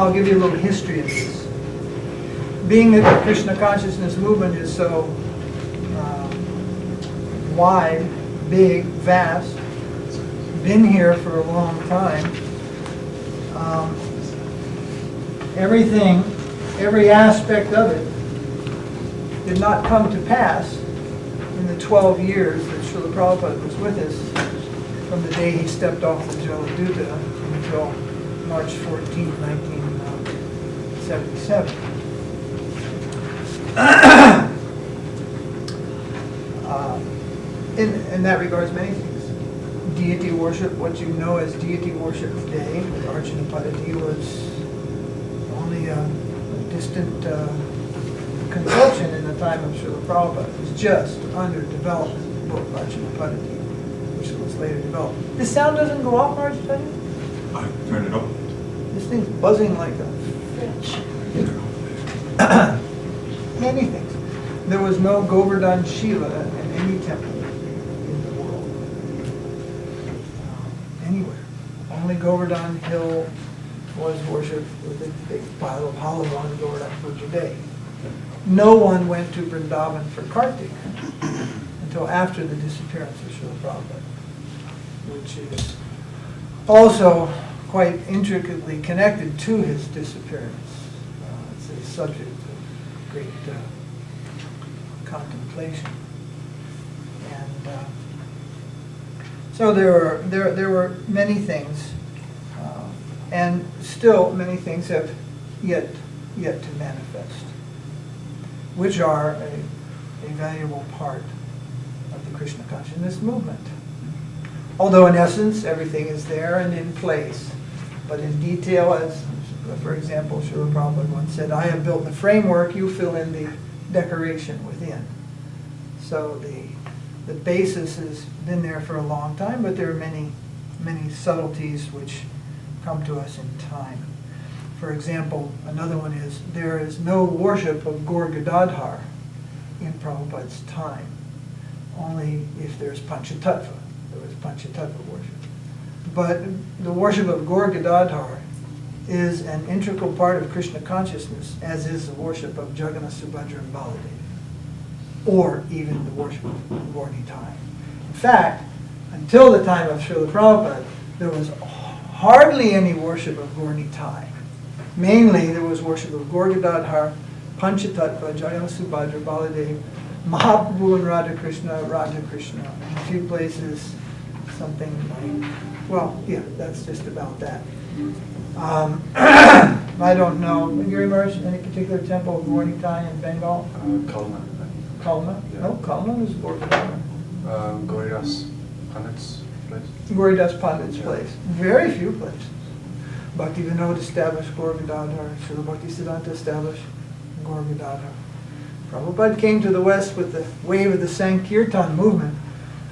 I'll give you a little history of this. Being that the Krishna consciousness movement is so wide, big, vast, been here for a long time, every aspect of it did not come to pass in the 12 years that Srila Prabhupada was with us, from the day he stepped off the Jaladuta until March 14, 1977. In that regards, many things. Deity worship, what you know as deity worship today, with Archana Paddhati, was only a distant conception in the time of Srila Prabhupada. It was just under development, the book Archana Paddhati, which was later developed. This sound doesn't go off, Marge, does it? I turned it off. This thing's buzzing like a... Many things. There was no Govardhan Shiva in any temple in the world. Anywhere. Only Govardhan Hill was worshipped with a big pile of hollow on Govardhan Puja Day. No one went to Vrindavan for Kartik until after the disappearance of Srila Prabhupada, which is also quite intricately connected to his disappearance. It's a subject of great contemplation. And so there were many things, and still many things have yet to manifest, which are a valuable part of the Krishna consciousness movement. Although in essence everything is there and in place, but in detail, as for example Srila Prabhupada once said, I have built the framework, you fill in the decoration within. So the basis has been there for a long time, but there are many subtleties which come to us in time. For example, another one is, there is no worship of Gaur Gadadhar in Prabhupada's time. Only if there's Panchatattva. There was Panchatattva worship. But the worship of Gaur Gadadhar is an integral part of Krishna consciousness, as is the worship of Jagannath, Subhadra, and Baladev, or even the worship of Gaur Nitai. In fact, until the time of Srila Prabhupada, there was hardly any worship of Gaur Nitai. Mainly, there was worship of Gaur Gadadhar, Panchatattva, Jagannath, Subhadra, Baladev, Mahaprabhu and Radha Krishna, in a few places, something like, well, yeah, that's just about that. I don't know, Giri Maharaj, any particular temple of Gaur Nitai in Bengal? Kalna. Kalna? Yeah. No, Kalna is Gaur Gadadhar. Gauridas Pandit's place. Gauridas Pandit's Yeah. place. Very few places. Bhakti Vinod established Gaur Gadadhar. Srila Bhaktisiddhanta established Gaur Gadadhar. Prabhupada came to the West with the wave of the Sankirtan movement.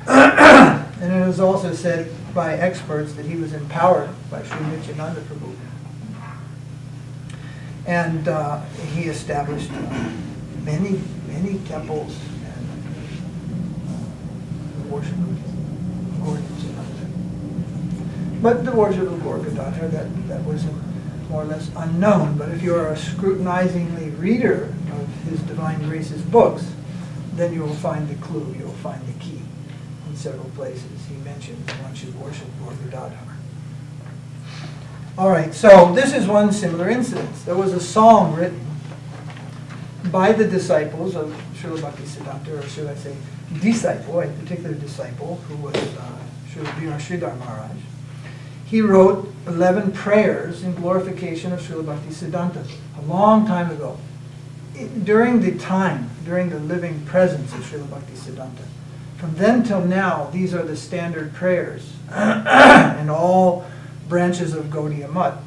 And it was also said by experts that he was empowered by Sri Nityananda Prabhu. And he established many temples and worship of Gaur Nityananda. But the worship of Gaur Gadadhar, that was more or less unknown. But if you are a scrutinizingly reader of his Divine Grace's books, then you will find the clue, you will find the key. In several places he mentions one should worship Gaur Gadadhar. All right, so this is one similar incident. There was a song written by the disciples of Srila Bhaktisiddhanta, or should I say disciple, a particular disciple who was Srila B.R. Sridhar Maharaj. He wrote 11 prayers in glorification of Srila Bhaktisiddhanta a long time ago. During the living presence of Srila Bhaktisiddhanta. From then till now, these are the standard prayers in all branches of Gaudiya Math,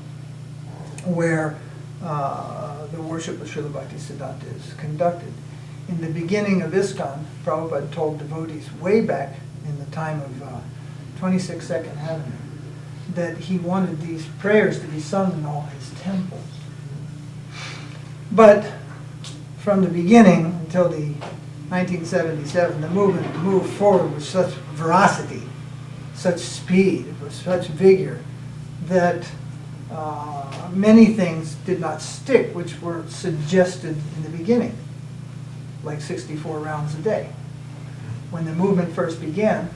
where the worship of Srila Bhaktisiddhanta is conducted. In the beginning of ISKCON, Prabhupada told devotees way back in the time of 26nd Heaven that he wanted these prayers to be sung in all his temples. But from the beginning until the 1977, the movement moved forward with such veracity, such speed, with such vigor, that many things did not stick which were suggested in the beginning, like 64 rounds a day. When the movement first began,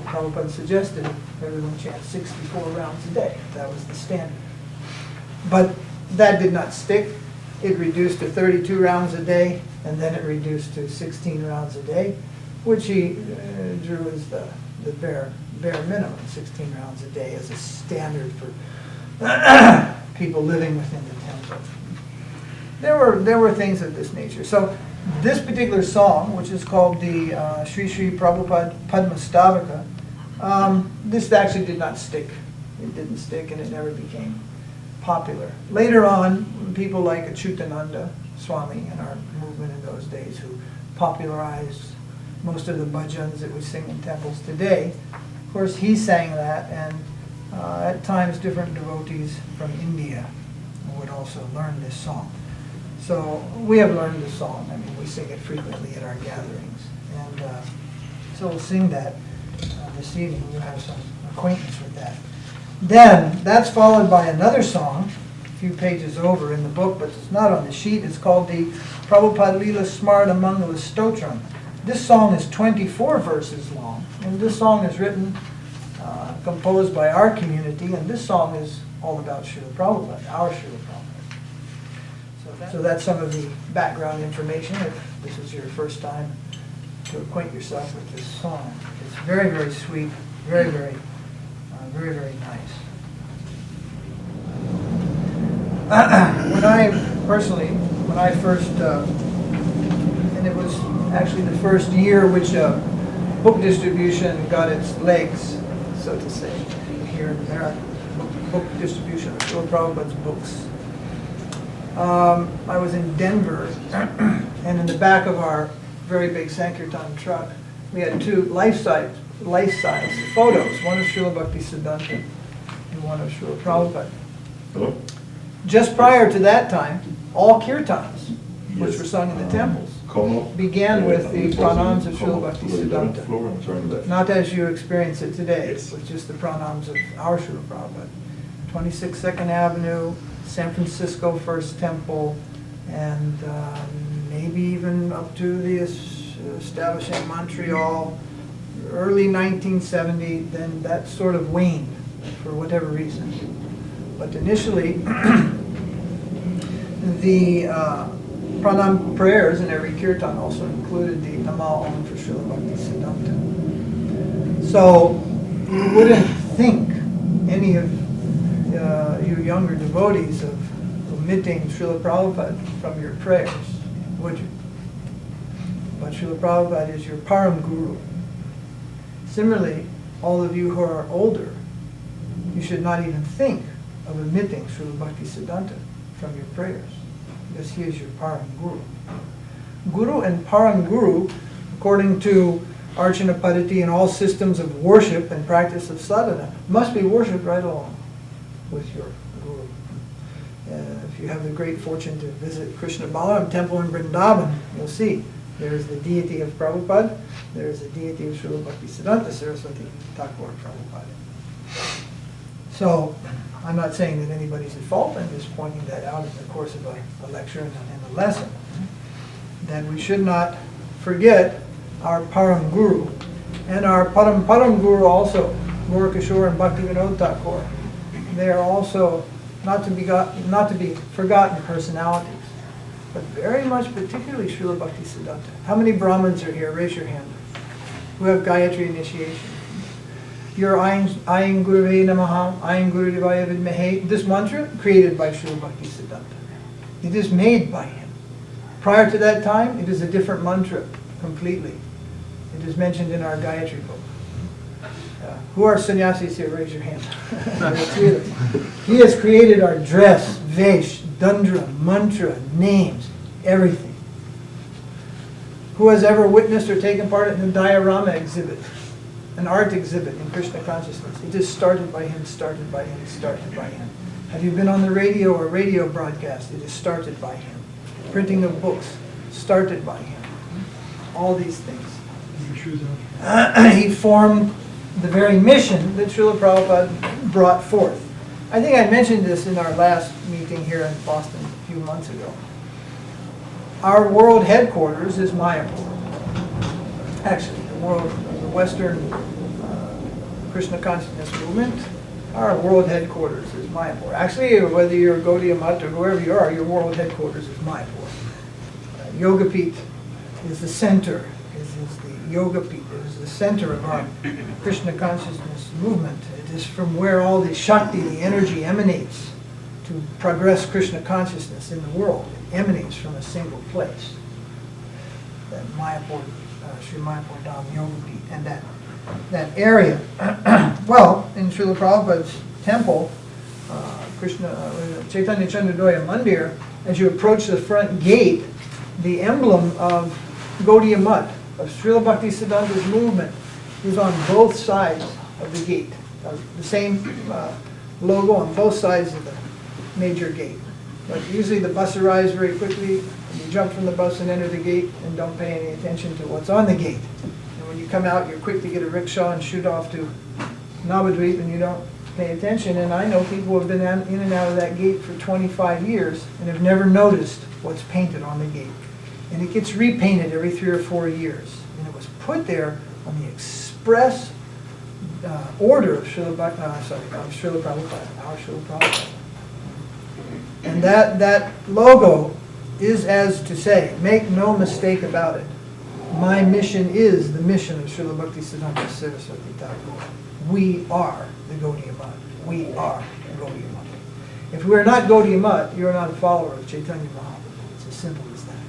Prabhupada suggested everyone chant 64 rounds a day. That was the standard. But that did not stick. It reduced to 32 rounds a day, and then it reduced to 16 rounds a day, which he drew as the bare minimum, 16 rounds a day as a standard for people living within the temple. There were things of this nature. So this particular song, which is called the Sri Sri Prabhupada Padmastavaka, this actually did not stick. It didn't stick, and it never became popular. Later on, people like Achyutananda Swami in our movement in those days, who popularized most of the bhajans that we sing in temples today. Of course, he sang that, and at times different devotees from India would also learn this song. So we have learned this song. I mean, we sing it frequently at our gatherings. And so we'll sing that this evening. You'll have some acquaintance with that. Then, that's followed by another song, a few pages over in the book, but it's not on the sheet. It's called the Prabhupada Lila Smarta Mangala Stotram. This song is 24 verses long, and this song is written, composed by our community, and this song is all about Srila Prabhupada, our Srila Prabhupada. So that's some of the background information, if this is your first time to acquaint yourself with this song. It's very, very sweet, very, very nice. When I first, and it was actually the first year which book distribution got its legs, so to say, here in America, book distribution of Srila Prabhupada's books. I was in Denver, and in the back of our very big Sankirtan truck, we had two life-size photos, one of Srila Bhaktisiddhanta and one of Srila Prabhupada. Hello? Just prior to that time, all kirtans, which were sung in the temples, began with the pranams of Srila Bhaktisiddhanta. Not as you experience it today, with just the pranams of our Srila Prabhupada. 26 Second Avenue, San Francisco First Temple, and maybe even up to the establishing Montreal, early 1970, then that sort of waned for whatever reason. But initially, the pranam prayers in every kirtan also included the Nama Om for Srila Bhaktisiddhanta. So you wouldn't think any of you younger devotees of omitting Srila Prabhupada from your prayers, would you? But Srila Prabhupada is your Param Guru. Similarly, all of you who are older, you should not even think of omitting Srila Bhaktisiddhanta from your prayers, because he is your Param Guru. Guru and Param Guru, according to Archana Paddhati and all systems of worship and practice of sadhana, must be worshipped right along with your Guru. If you have the great fortune to visit Krishna Balaram temple in Vrindavan, you'll see there is the deity of Prabhupada, there is the deity of Srila Bhaktisiddhanta Saraswati Thakur Prabhupada. So, I'm not saying that anybody's at fault, I'm just pointing that out in the course of a lecture and a lesson. That we should not forget our Param Guru. And our Param Guru also, Gaura and Bhakti Vinod Thakur. They are also not to be forgotten personalities, but very much particularly Srila Bhaktisiddhanta. How many Brahmins are here? Raise your hand. Who have Gayatri initiation? Your Ayin Gurave Namaha, Ayin Gurudevaya Vidmehe. This mantra created by Srila Bhaktisiddhanta. It is made by him. Prior to that time, it is a different mantra completely. It is mentioned in our Gayatri book. Who are sannyasis here? Raise your hand. He has created our dress, vesh, dandra, mantra, names, everything. Who has ever witnessed or taken part in a diorama exhibit, an art exhibit in Krishna consciousness? It is started by him, started by him, started by him. Have you been on the radio or radio broadcast? It is started by him. Printing of books, started by him. All these things. He formed the very mission that Srila Prabhupada brought forth. I think I mentioned this in our last meeting here in Boston a few months ago. Our world headquarters is Mayapur. Actually, the Western Krishna consciousness movement, our world headquarters is Mayapur. Actually, whether you're Gaudiya Math or whoever you are, your world headquarters is Mayapur. Yogapith is the center, is the Yogapith, is the center of our Krishna consciousness movement. It is from where all the Shakti, the energy, emanates to progress Krishna consciousness in the world. It emanates from a single place. That Mayapur, Sri Mayapur Dham Yogapith, and that area. Well, in Srila Prabhupada's temple, Chaitanya Chandradoya Mandir, as you approach the front gate, the emblem of Gaudiya Math, of Srila Bhaktisiddhanta's movement, is on both sides of the gate. The same logo on both sides of the major gate. But usually the bus arrives very quickly, and you jump from the bus and enter the gate and don't pay any attention to what's on the gate. And when you come out, you're quick to get a rickshaw and shoot off to Navadvip, and you don't pay attention. And I know people who have been in and out of that gate for 25 years and have never noticed what's painted on the gate. And it gets repainted every 3 or 4 years. And it was put there on the express order of Srila Prabhupada, our Srila Prabhupada. And that logo is as to say, make no mistake about it, my mission is the mission of Srila Bhaktisiddhanta Saraswati Thakur. We are the Gaudiya Math. We are the Gaudiya Math. If we are not Gaudiya Math, you are not a follower of Chaitanya Mahaprabhu. It's as simple as that.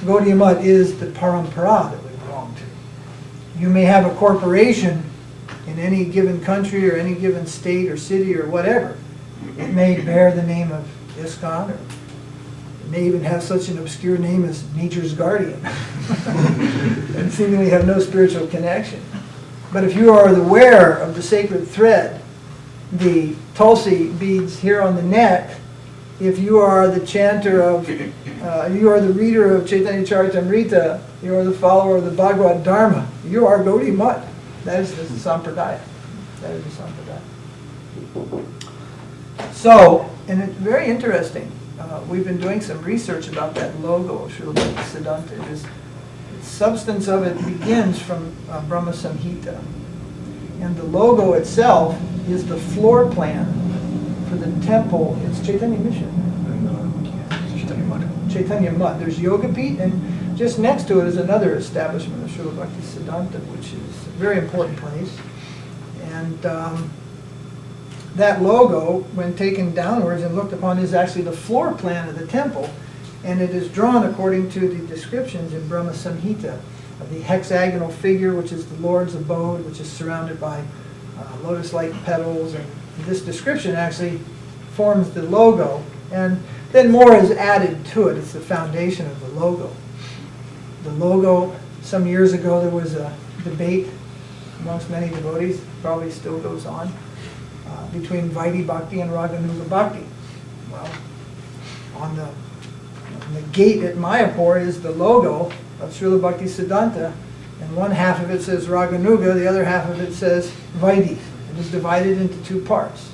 Gaudiya Math is the parampara that we belong to. You may have a corporation in any given country or any given state or city or whatever. It may bear the name of ISKCON, or it may even have such an obscure name as Nature's Guardian, and seemingly have no spiritual connection. But if you are the wearer of the sacred thread, the Tulsi beads here on the neck, if you are the chanter of, you are the reader of Chaitanya Charitamrita, you are the follower of the Bhagavad Dharma, you are Gaudiya Math. That is the Sampradaya. That is the Sampradaya. So, and it's very interesting. We've been doing some research about that logo of Srila Bhaktisiddhanta. The substance of it begins from Brahma Samhita. And the logo itself is the floor plan for the temple. It's Chaitanya Mission. Chaitanya Math. There's Yogapith, and just next to it is another establishment of Srila Bhaktisiddhanta, which is a very important place. And that logo, when taken downwards and looked upon, is actually the floor plan of the temple, and it is drawn according to the descriptions in Brahma Samhita of the hexagonal figure, which is the Lord's abode, which is surrounded by lotus-like petals, and this description actually forms the logo, and then more is added to it. It's the foundation of the logo. The logo, some years ago there was a debate amongst many devotees, probably still goes on, between Vaidhi Bhakti and Raganuga Bhakti. Well, on the gate at Mayapur is the logo of Srila Bhaktisiddhanta, and one half of it says Raganuga, the other half of it says Vaidhi. It is divided into two parts.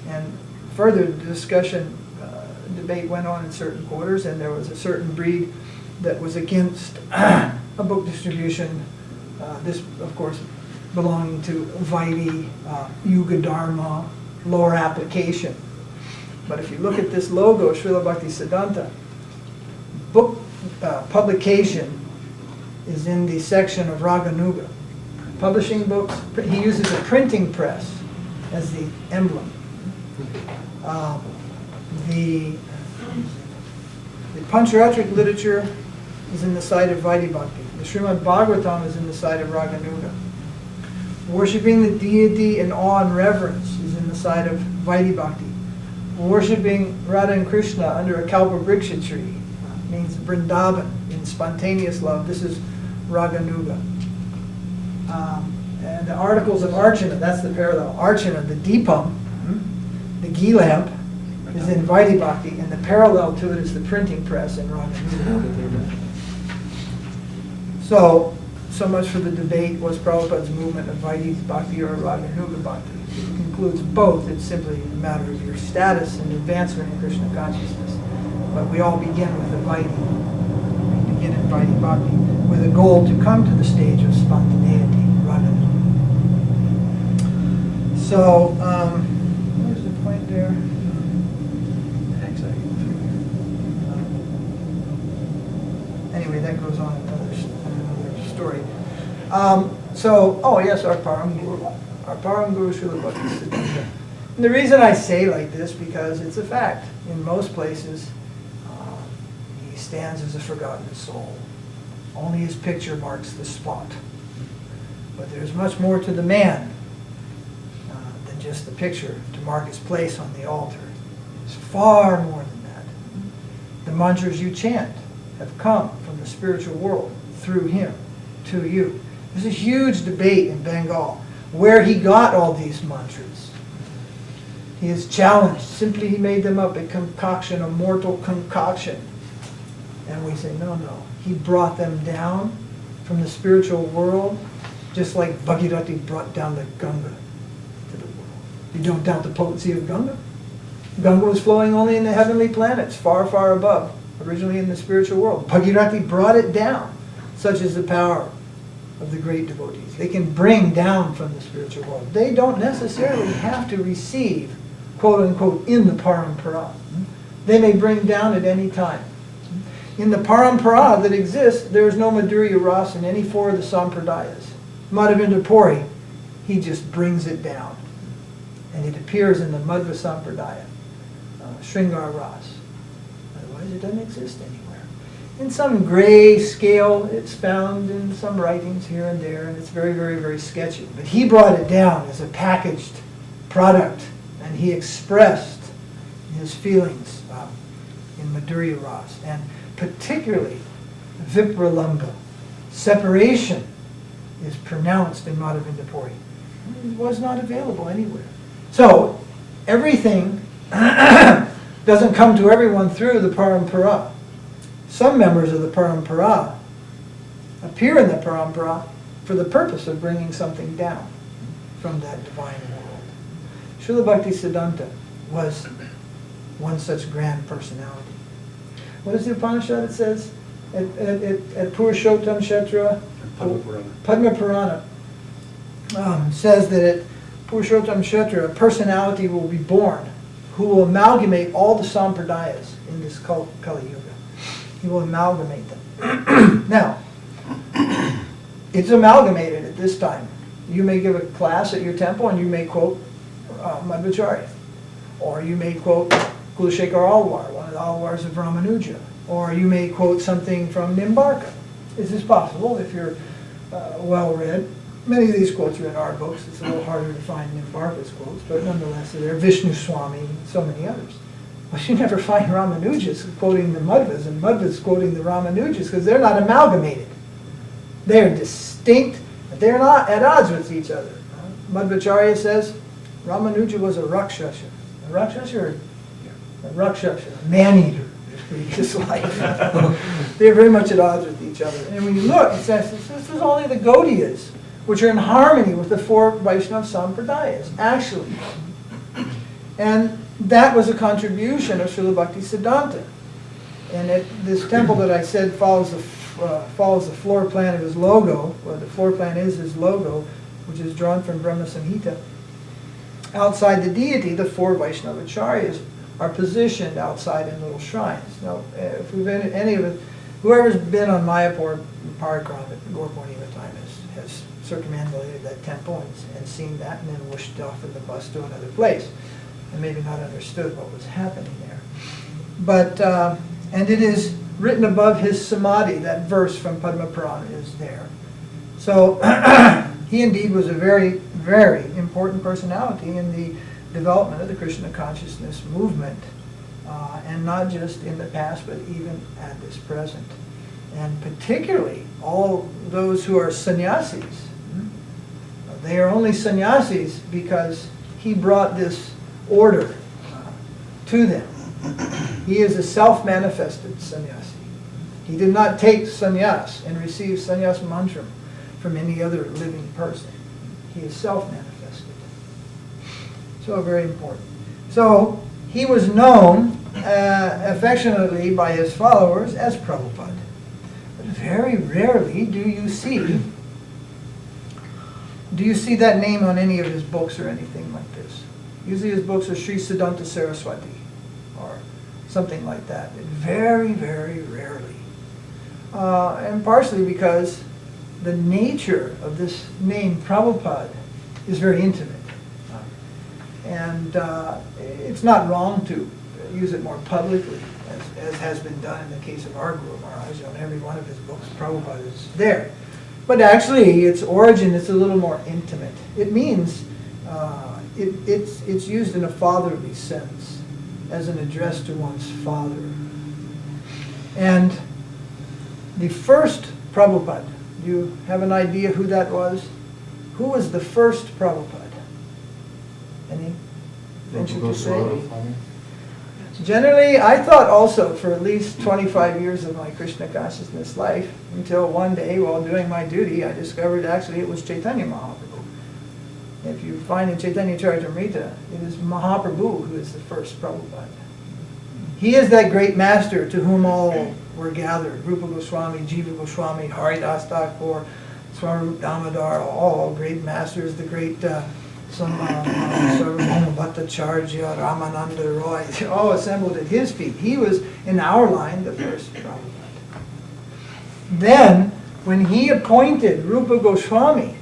And further discussion, debate went on in certain quarters, and there was a certain breed that was against a book distribution. This, of course, belonging to Vaidhi, Yuga Dharma, lower application. But if you look at this logo, Srila Bhaktisiddhanta, book publication is in the section of Raganuga. Publishing books, he uses a printing press as the emblem. The Pancharatric literature is in the side of Vaidhi Bhakti. The Srimad Bhagavatam is in the side of Raganuga. Worshipping the deity in awe and reverence is in the side of Vaidhi Bhakti. Worshipping Radha and Krishna under a Kalpa Vriksha tree means Vrindavan in spontaneous love. This is Raganuga. And the articles of Archana, that's the parallel. Archana, the Deepam, the ghee lamp, is in Vaidhi Bhakti, and the parallel to it is the printing press in Raganuga. So, so much for the debate, was Prabhupada's movement of Vaidhi Bhakti or Raganuga Bhakti. It includes both. It's simply a matter of your status and advancement in Krishna consciousness. But we all begin with the Vaidhi. We begin in Vaidhi Bhakti with a goal to come to the stage of spontaneity, Raganuga. So, where's the point there? Anyway, that goes on another story. Yes, our Param Guru Srila Bhaktisiddhanta. And the reason I say like this, because it's a fact. In most places, he stands as a forgotten soul. Only his picture marks the spot. But there's much more to the man than just the picture to mark his place on the altar. It's far more than that. The mantras you chant have come from the spiritual world through him to you. There's a huge debate in Bengal where he got all these mantras. He is challenged. Simply he made them up, a concoction, a mortal concoction. And we say, no. He brought them down from the spiritual world, just like Bhagirathi brought down the Ganga to the world. You don't doubt the potency of Ganga? Ganga was flowing only in the heavenly planets, far, far above, originally in the spiritual world. Bhagirathi brought it down. Such is the power of the great devotees. They can bring down from the spiritual world. They don't necessarily have to receive, quote unquote, in the parampara. They may bring down at any time. In the parampara that exists, there is no Madhurya Rasa in any four of the sampradayas. Madhavendra Puri, he just brings it down. And it appears in the Madhva Sampradaya, Sringar Ras. Otherwise, it doesn't exist anywhere. In some gray scale, it's found in some writings here and there, and it's very, very, very sketchy. But he brought it down as a packaged product, and he expressed his feelings in Madhurya Ras, and particularly Vipralambha. Separation is pronounced in Madhavendra Puri. It was not available anywhere. So, everything doesn't come to everyone through the parampara. Some members of the parampara appear in the parampara for the purpose of bringing something down from that divine world. Srila Bhaktisiddhanta was one such grand personality. What is the Upanishad that says at Purushottam Kshetra? Padma Purana says that at Purushottam Kshetra, a personality will be born who will amalgamate all the sampradayas in this Kali Yuga. He will amalgamate them. Now, it's amalgamated at this time. You may give a class at your temple and you may quote Madhvacharya. Or you may quote Kulashekar Alwar, one of the Alwars of Ramanuja. Or you may quote something from Nimbarka. This is possible if you're well-read. Many of these quotes are in our books. It's a little harder to find Nimbarka's quotes, but nonetheless they're Vishnu Swami and so many others. But you never find Ramanujas quoting the Madhvas and Madhvas quoting the Ramanujas because they're not amalgamated. They're distinct, but they're not at odds with each other. Madhvacharya says Ramanuja was a Rakshasa. A Rakshasa, a man-eater, his life. They're very much at odds with each other. And when you look, it says this is only the Gaudiyas, which are in harmony with the four Vaishnava Sampradayas, actually. And that was a contribution of Srila Bhaktisiddhanta. And this temple that I said follows the floor plan of his logo, well, the floor plan is his logo, which is drawn from Brahma Samhita. Outside the deity, the four Vaishnavacharyas are positioned outside in little shrines. Now, if we've been any of it, whoever's been on Mayapur Parikrama at Gaur Purnima time has circumambulated that temple and seen that and then whooshed off in the bus to another place. And maybe not understood what was happening there. But, and it is written above his samadhi, that verse from Padma Purana is there. So, he indeed was a very, very important personality in the development of the Krishna consciousness movement, and not just in the past, but even at this present. And particularly, all those who are sannyasis, they are only sannyasis because he brought this order to them. He is a self-manifested sannyasi. He did not take sannyas and receive sannyas mantram from any other living person. He is self-manifested. So very important. So he was known affectionately by his followers as Prabhupada. But very rarely do you see that name on any of his books or anything like this. Usually his books are Sri Siddhanta Saraswati or something like that. Very, very rarely. And partially because the nature of this name Prabhupada is very intimate. And it's not wrong to use it more publicly, as has been done in the case of our Guru Maharaj. On every one of his books, Prabhupada is there. But actually, its origin is a little more intimate. It means it's used in a fatherly sense, as an address to one's father. And the first Prabhupada, do you have an idea who that was? Who was the first Prabhupada? Any venture to say? Generally, I thought also for at least 25 years of my Krishna consciousness life, until one day while doing my duty, I discovered actually it was Chaitanya Mahaprabhu. If you find in Chaitanya Charitamrita, it is Mahaprabhu who is the first Prabhupada. He is that great master to whom all were gathered. Rupa Goswami, Jiva Goswami, Haridas Thakur, Swami Damodar, all great masters, the great Sarvabhauma Bhattacharya, Ramananda Roy, all assembled at his feet. He was, in our line, the first Prabhupada. Then, when he appointed Rupa Goswami,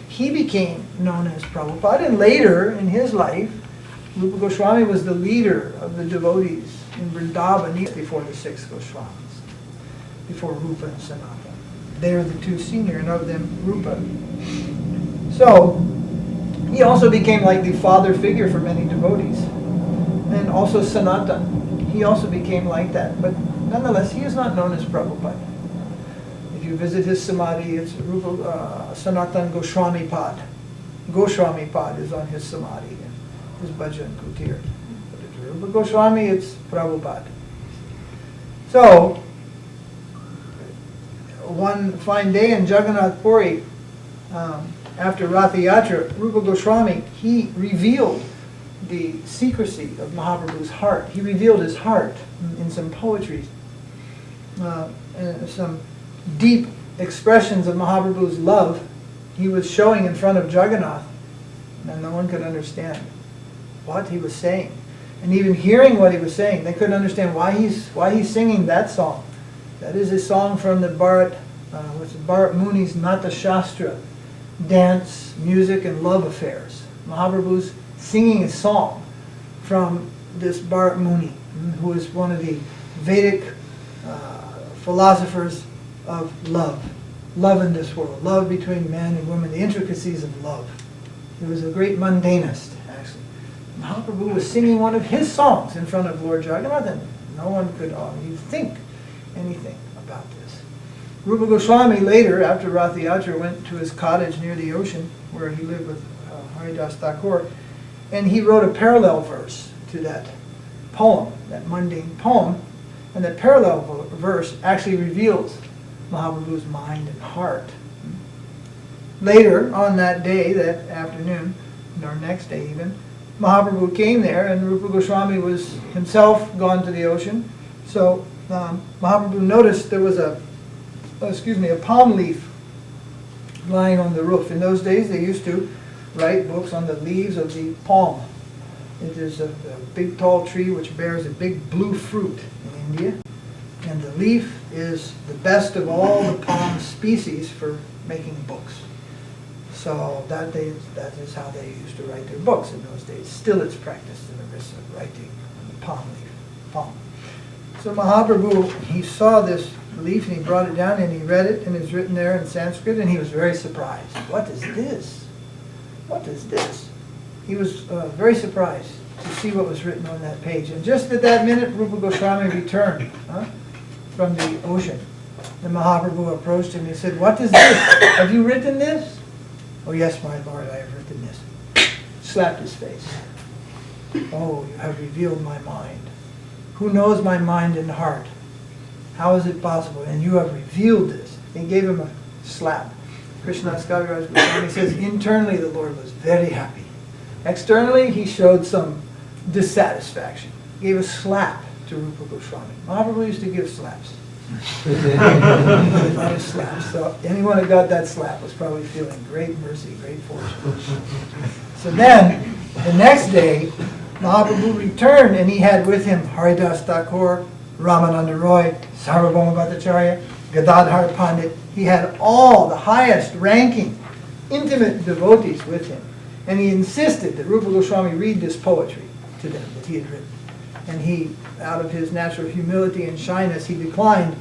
he became known as Prabhupada, and later in his life, Rupa Goswami was the leader of the devotees in Vrindavan before the six Goswamis, before Rupa and Sanatana. They are the two senior, and of them Rupa. So, he also became like the father figure for many devotees. And also Sanatana, he also became like that. But nonetheless, he is not known as Prabhupada. If you visit his samadhi, it's Rupa Sanatana Goswami Pad. Goswami Pad is on his samadhi, his bhajan kutir. But if it's Rupa Goswami, it's Prabhupada. So, one fine day in Jagannath Puri, after Ratha Yatra, Rupa Goswami, he revealed the secrecy of Mahaprabhu's heart. He revealed his heart in some poetry, some deep expressions of Mahaprabhu's love he was showing in front of Jagannath, and no one could understand what he was saying. And even hearing what he was saying, they couldn't understand why he's singing that song. That is a song from the Bharat Muni's Nata Shastra, dance, music, and love affairs. Mahaprabhu's singing a song from this Bharat Muni, who is one of the Vedic philosophers of love. Love in this world. Love between man and woman. The intricacies of love. He was a great mundanist, actually. Mahaprabhu was singing one of his songs in front of Lord Jagannath, and no one could even think anything about this. Rupa Goswami later, after Ratha Yatra, went to his cottage near the ocean where he lived with Haridas Thakur, and he wrote a parallel verse to that poem, that mundane poem, and that parallel verse actually reveals Mahaprabhu's mind and heart. Later, on that day, that afternoon, or next day even, Mahaprabhu came there, and Rupa Goswami was himself gone to the ocean. So Mahaprabhu noticed there was a palm leaf lying on the roof. In those days, they used to write books on the leaves of the palm. It is a big tall tree which bears a big blue fruit in India. And the leaf is the best of all the palm species for making books. So that is how they used to write their books in those days. Still it's practiced in the Orissa, writing on the palm leaf, palm. So Mahaprabhu, he saw this leaf and he brought it down and he read it, and it's written there in Sanskrit, and he was very surprised. What is this? What is this? He was very surprised to see what was written on that page. And just at that minute, Rupa Goswami returned from the ocean. And Mahaprabhu approached him and he said, "What is this? Have you written this?" "Oh yes, my Lord, I have written this." Slapped his face. "Oh, you have revealed my mind. Who knows my mind and heart? How is it possible? And you have revealed this. He gave him a slap. Krishnadas Kaviraj Goswami says, internally the Lord was very happy. Externally, he showed some dissatisfaction. He gave a slap to Rupa Goswami. Mahaprabhu used to give slaps. A lot of slaps. So anyone who got that slap was probably feeling great mercy, great fortune. So then, the next day, Mahaprabhu returned and he had with him Haridas Thakur, Ramananda Roy, Sarvabhauma Bhattacharya, Gadadhar Pandit. He had all the highest ranking, intimate devotees with him. And he insisted that Rupa Goswami read this poetry to them that he had written. And he, out of his natural humility and shyness, he declined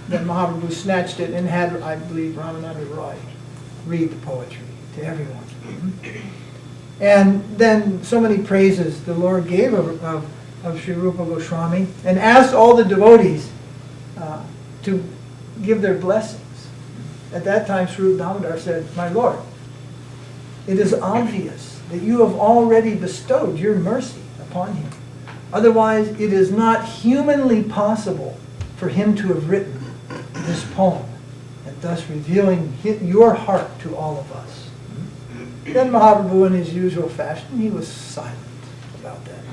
that Mahaprabhu snatched it and had, I believe, Ramananda Roy read the poetry to everyone. And then so many praises the Lord gave of Sri Rupa Goswami and asked all the devotees to give their blessings. At that time, Sri Rupa Damodar said, "My Lord, it is obvious that you have already bestowed your mercy upon him. Otherwise, it is not humanly possible for him to have written this poem, and thus revealing your heart to all of us." Then Mahaprabhu, in his usual fashion, he was silent about that.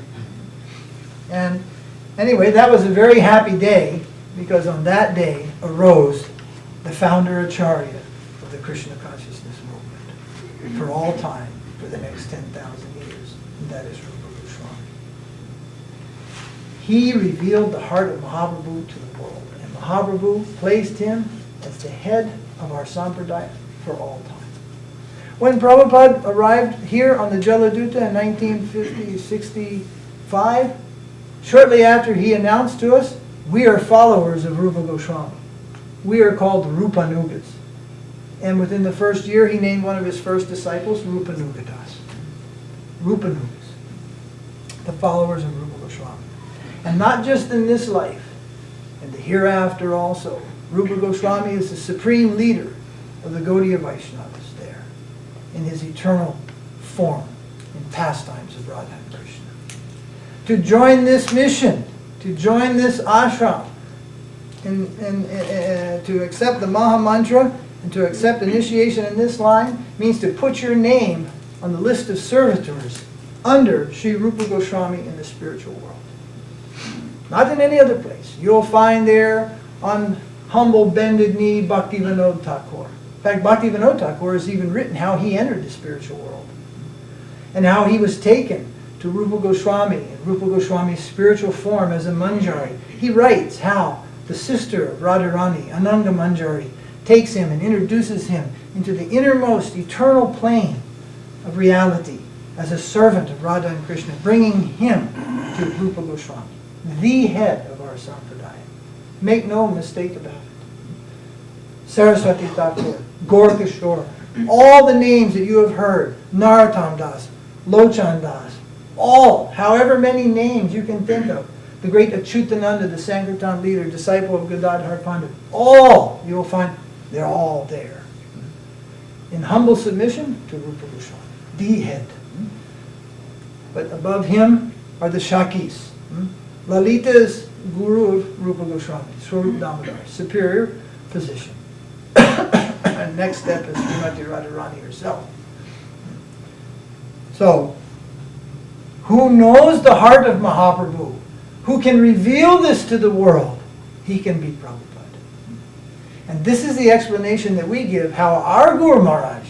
And anyway, that was a very happy day, because on that day arose the founder Acharya of the Krishna consciousness movement for all time, for the next 10,000 years, and that is Rupa Goswami. He revealed the heart of Mahaprabhu to the world, and Mahaprabhu placed him as the head of our sampradaya for all time. When Prabhupada arrived here on the Jaladuta in 1965, shortly after he announced to us, we are followers of Rupa Goswami. We are called Rupanugas. And within the first year, he named one of his first disciples Rupanugadas. Rupanugas, the followers of Rupa Goswami. And not just in this life, in the hereafter also. Rupa Goswami is the supreme leader of the Gaudiya Vaishnavas there, in his eternal form, in pastimes of Radha and Krishna. To join this mission, to join this ashram, and to accept the Maha Mantra, and to accept initiation in this line, means to put your name on the list of servitors under Sri Rupa Goswami in the spiritual world. Not in any other place. You'll find there on humble bended knee Bhaktivinoda Thakur. In fact, Bhaktivinoda Thakur has even written how he entered the spiritual world and how he was taken to Rupa Goswami in Rupa Goswami's spiritual form as a Manjari. He writes how the sister of Radharani, Ananga Manjari, takes him and introduces him into the innermost eternal plane of reality as a servant of Radha and Krishna, bringing him to Rupa Goswami, the head of our sampradaya. Make no mistake about it. Saraswati Thakur, Gorkishore, all the names that you have heard, Narottam Das, Lochan Das, all, however many names you can think of, the great Achyutananda, the Sankirtan leader, disciple of Gadadhar Pandit, all you will find, they're all there. In humble submission to Rupa Goswami, the head. But above him are the Shakis. Lalita is guru of Rupa Goswami, Swarup Damodar, superior position. And next step is Srimati Radharani herself. So, who knows the heart of Mahaprabhu? Who can reveal this to the world? He can be Prabhupada. And this is the explanation that we give how our Guru Maharaj,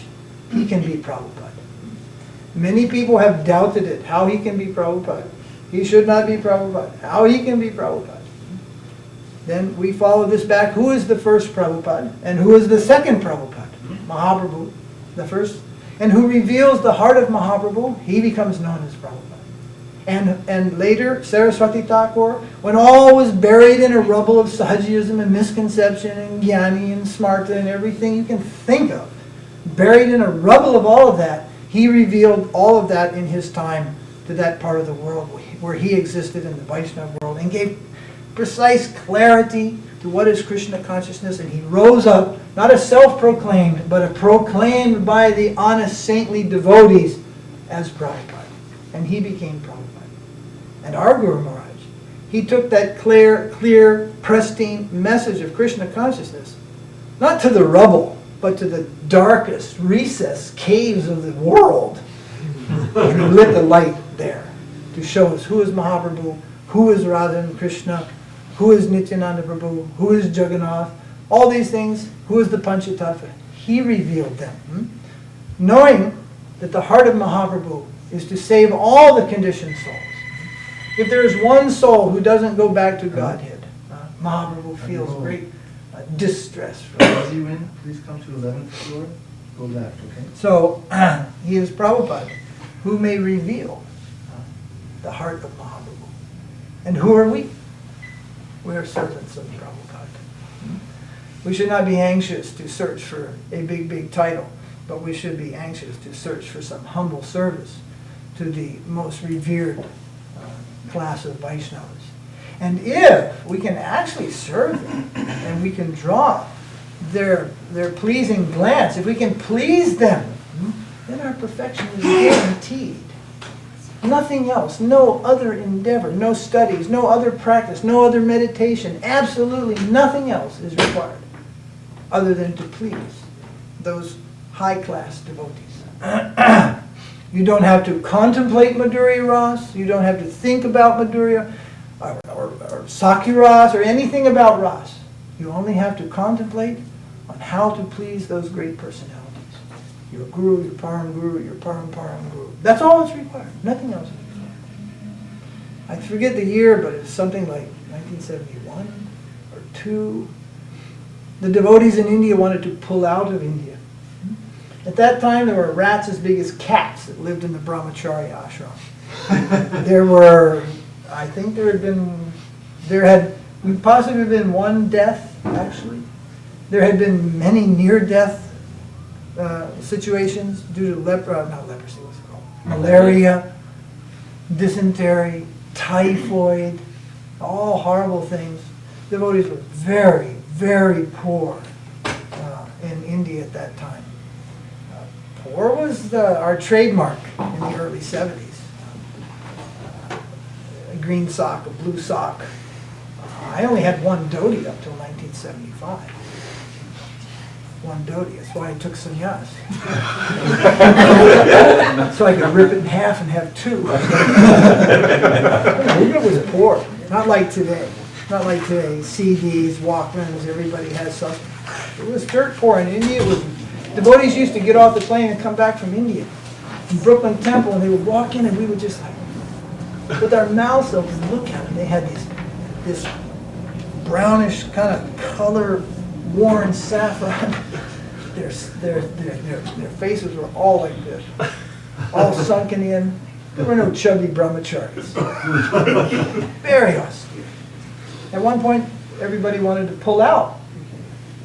he can be Prabhupada. Many people have doubted it, how he can be Prabhupada. He should not be Prabhupada. How he can be Prabhupada. Then we follow this back. Who is the first Prabhupada? And who is the second Prabhupada? Mahaprabhu, the first. And who reveals the heart of Mahaprabhu? He becomes known as Prabhupada. And later, Saraswati Thakur, when all was buried in a rubble of Sahajism and misconception and Jnani and Smarta and everything you can think of, buried in a rubble of all of that, he revealed all of that in his time to that part of the world where he existed in the Vaishnava world and gave precise clarity to what is Krishna consciousness, and he rose up, not a self-proclaimed, but a proclaimed by the honest saintly devotees as Prabhupada. And he became Prabhupada. And our Guru Maharaj, he took that clear, pristine message of Krishna consciousness not to the rubble, but to the darkest recess caves of the world. He lit the light there to show us who is Mahaprabhu, who is Radha and Krishna, who is Nityananda Prabhu, who is Jagannath, all these things, who is the Panchatattva. He revealed them, knowing that the heart of Mahaprabhu is to save all the conditioned souls. If there is one soul who doesn't go back to Godhead, Mahaprabhu feels great distress. As you win, please come to 11th floor. Go left, okay? So, he is Prabhupada, who may reveal the heart of Mahaprabhu. And who are we? We are servants of Prabhupada. We should not be anxious to search for a big, big title, but we should be anxious to search for some humble service to the most revered class of Vaishnavas. And if we can actually serve them, and we can draw their pleasing glance, if we can please them, then our perfection is guaranteed. Nothing else, no other endeavor, no studies, no other practice, no other meditation, absolutely nothing else is required other than to please those high-class devotees. You don't have to contemplate Madhurya Ras, you don't have to think about Madhurya or Sakya Ras or anything about Ras. You only have to contemplate on how to please those great personalities. Your Guru, your Param Guru, your Param Guru. That's all that's required. Nothing else is required. I forget the year, but it's something like 1971 or 2. The devotees in India wanted to pull out of India. At that time, there were rats as big as cats that lived in the Brahmacharya ashram. There were, I think there had possibly been one death, actually. There had been many near-death situations due to leprosy, what's it called? Malaria, dysentery, typhoid, all horrible things. Devotees were very, very poor in India at that time. Poor was our trademark in the early 70s. A green sock, a blue sock. I only had one dhoti up till 1975. One dhoti. That's why I took sannyas. So I could rip it in half and have two. It was poor. Not like today. Not like today. CDs, Walkmans, everybody has something. It was dirt poor. In India, it was. Devotees used to get off the plane and come back from India, from Brooklyn Temple, and they would walk in and we would just like, with our mouths open, look at them. They had this brownish kind of color worn saffron. Their faces were all like this, all sunken in. There were no chubby brahmacharis. Very austere. At one point, everybody wanted to pull out.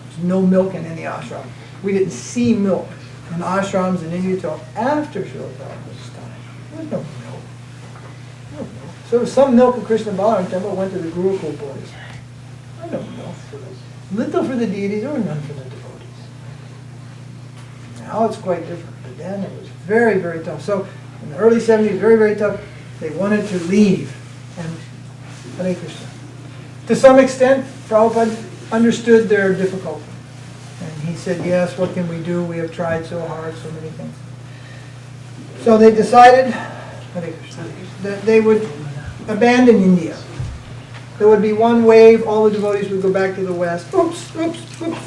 There's no milk in any ashram. We didn't see milk in ashrams in India until after Srila Prabhupada's time. There was no milk. No milk. So there was some milk in Krishna Balaram temple went to the Gurukul boys. There was no milk for them. Little for the deities, there were none for the devotees. Now it's quite different. But then it was very, very tough. So in the early 70s, very, very tough. They wanted to leave. And Hare Krishna. To some extent, Prabhupada understood their difficulty. And he said, yes, what can we do? We have tried so hard, so many things. So they decided that they would abandon India. There would be one wave, all the devotees would go back to the west. Oops, oops, oops.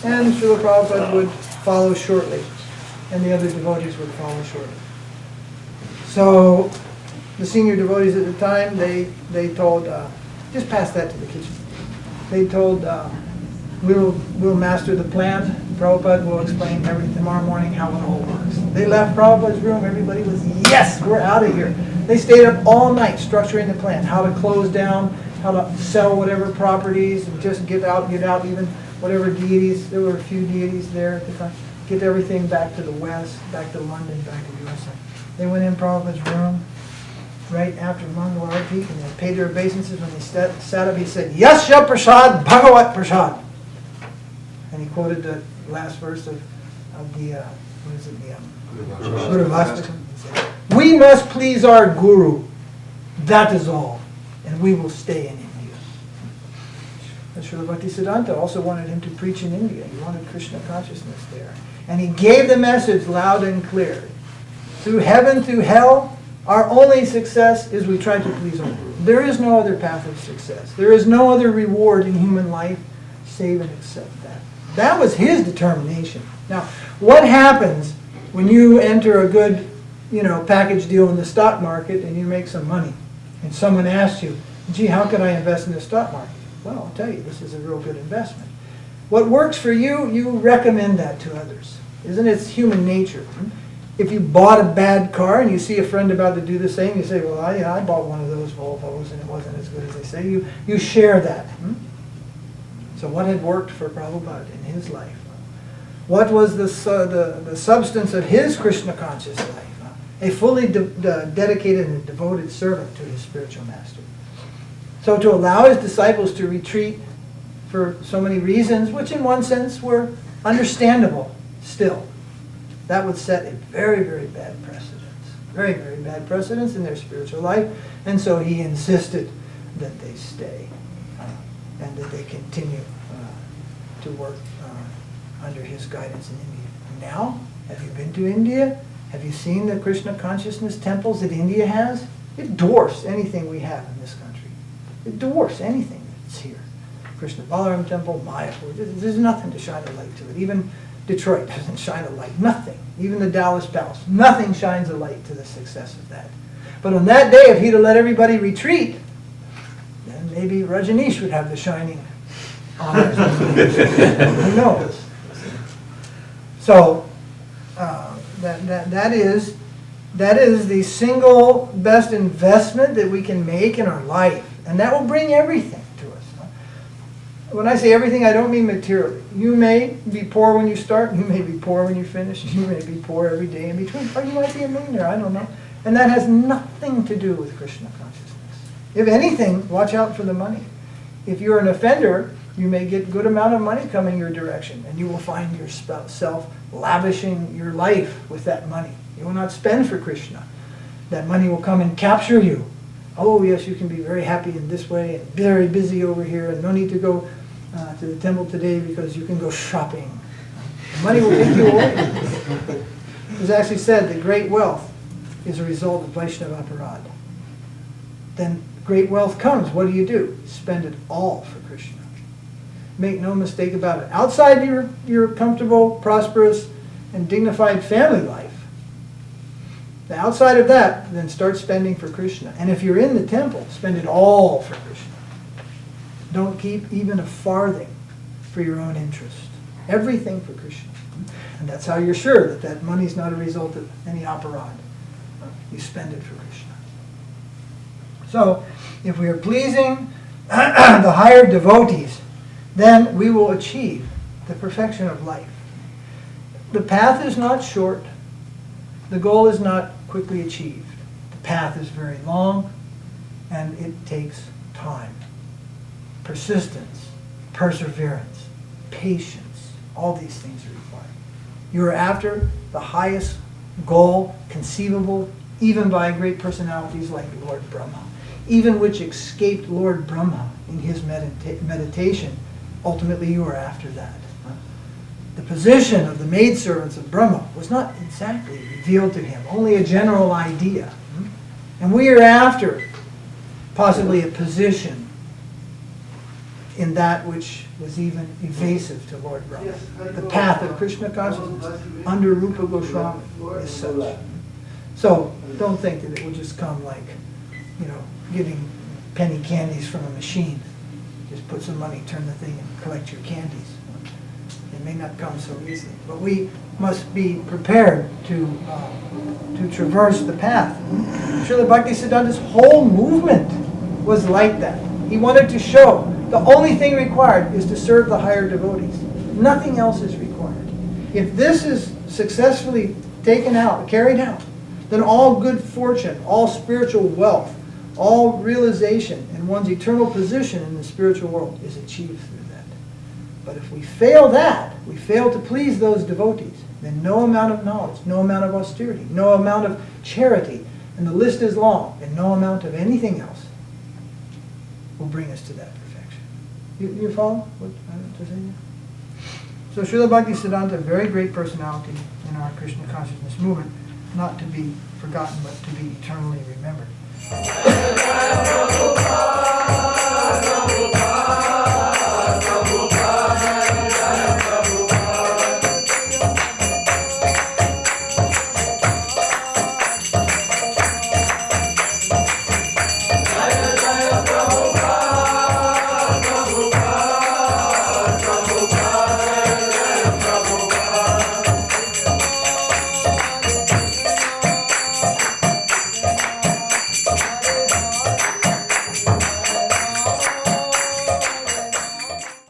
And Srila Prabhupada would follow shortly. And the other devotees would follow shortly. So the senior devotees at the time, they told, just pass that to the kitchen. They told, we'll master the plan. Prabhupada will explain tomorrow morning how it all works. They left Prabhupada's room. Everybody was, yes, we're out of here. They stayed up all night structuring the plan, how to close down, how to sell whatever properties, and just get out even whatever deities. There were a few deities there at the time. Get everything back to the west, back to London, back to the USA. They went in Prabhupada's room right after Mangal Arati, and they paid their obeisances. When they sat up, he said, Yasya Prasad Bhagavat Prasad. And he quoted the last verse of the, what is it, the Guru Vastakam. We must please our Guru. That is all. And we will stay in India. And Srila Bhaktisiddhanta also wanted him to preach in India. He wanted Krishna consciousness there. And he gave the message loud and clear. Through heaven, through hell, our only success is we try to please our Guru. There is no other path of success. There is no other reward in human life save and except that. That was his determination. Now, what happens when you enter a good, package deal in the stock market and you make some money? And someone asks you, gee, how can I invest in the stock market? Well, I'll tell you, this is a real good investment. What works for you, you recommend that to others. Isn't it? It's human nature. If you bought a bad car and you see a friend about to do the same, you say, well, I bought one of those Volvos and it wasn't as good as they say. You share that. So what had worked for Prabhupada in his life? What was the substance of his Krishna conscious life? A fully dedicated and devoted servant to his spiritual master. So to allow his disciples to retreat for so many reasons, which in one sense were understandable still, that would set a very, very bad precedent. Very, very bad precedents in their spiritual life. And so he insisted that they stay and that they continue to work under his guidance in India. Now, have you been to India? Have you seen the Krishna consciousness temples that India has? It dwarfs anything we have in this country. It dwarfs anything that's here. Krishna Balaram Temple, Mayapur, there's nothing to shine a light to it. Even Detroit doesn't shine a light. Nothing. Even the Dallas Palace. Nothing shines a light to the success of that. But on that day, if he'd have let everybody retreat, then maybe Rajneesh would have the shining honors. Who knows? So, that is the single best investment that we can make in our life. And that will bring everything to us. When I say everything, I don't mean materially. You may be poor when you start, you may be poor when you finish, you may be poor every day in between, or you might be a millionaire, I don't know. And that has nothing to do with Krishna consciousness. If anything, watch out for the money. If you're an offender, you may get a good amount of money coming your direction, and you will find yourself lavishing your life with that money. You will not spend for Krishna. That money will come and capture you. Oh yes, you can be very happy in this way and very busy over here, and no need to go to the temple today because you can go shopping. The money will take you away. It's actually said that great wealth is a result of Vaishnava aparad. Then great wealth comes. What do? You spend it all for Krishna. Make no mistake about it. Outside your comfortable, prosperous, and dignified family life, the outside of that, then start spending for Krishna. And if you're in the temple, spend it all for Krishna. Don't keep even a farthing for your own interest. Everything for Krishna. And that's how you're sure that that money is not a result of any aparad. You spend it for Krishna. So, if we are pleasing the higher devotees, then we will achieve the perfection of life. The path is not short. The goal is not quickly achieved. The path is very long, and it takes time. Persistence, perseverance, patience, all these things are required. You are after the highest goal conceivable, even by great personalities like Lord Brahma, even which escaped Lord Brahma in his meditation. Ultimately, you are after that. The position of the maidservants of Brahma was not exactly revealed to him, only a general idea. And we are after possibly a position in that which was even evasive to Lord Brahma. The path of Krishna consciousness under Rupa Goswami is such. So don't think that it will just come like, giving penny candies from a machine. Just put some money, turn the thing, and collect your candies. It may not come so easily, but we must be prepared to traverse the path. Srila Bhaktisiddhanta's whole movement was like that. He wanted to show the only thing required is to serve the higher devotees. Nothing else is required. If this is successfully carried out, then all good fortune, all spiritual wealth, all realization in one's eternal position in the spiritual world is achieved through that. But if we fail we fail to please those devotees, then no amount of knowledge, no amount of austerity, no amount of charity, and the list is long, and no amount of anything else will bring us to that perfection. You follow what I'm saying? So Srila Bhaktisiddhanta, a very great personality in our Krishna consciousness movement, not to be forgotten, but to be eternally remembered.